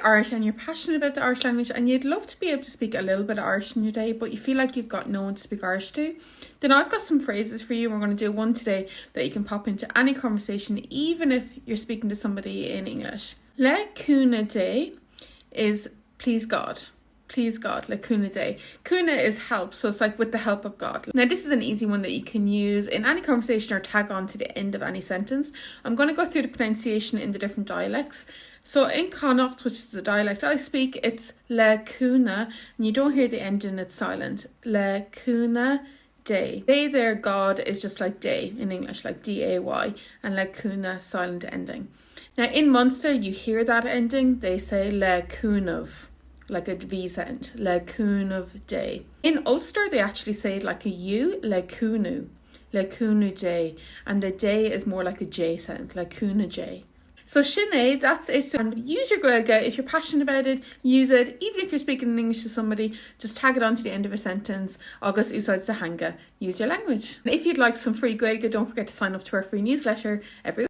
Irish and you're passionate about the Irish language and you'd love to be able to speak a little bit of Irish in your day, but you feel like you've got no one to speak Irish to, then I've got some phrases for you. We're going to do one today that you can pop into any conversation, even if you're speaking to somebody in English. Le cúna dé is please God. Please God, le cúna dé. Cúna is help, so it's like with the help of God. Now this is an easy one that you can use in any conversation or tag on to the end of any sentence. I'm going to go through the pronunciation in the different dialects. So in Connacht, which is the dialect I speak, it's le cúna, and you don't hear the ending, it's silent. Le cúna dé. Dé there, God, is just like day in English, like D-A-Y, and le cúna, silent ending. Now in Munster, you hear that ending, they say le cúnamh, like a V sound, le cúnamh dé. In Ulster, they actually say it like a U, le cúnú dé, and the day is more like a J sound, le cúna J. So sinné, that's it. So use your Gaeilge. If you're passionate about it, use it. Even if you're speaking in English to somebody, just tag it on to the end of a sentence. Agus úsáid sa hanga. Use your language. And if you'd like some free Gaeilge, don't forget to sign up to our free newsletter every week.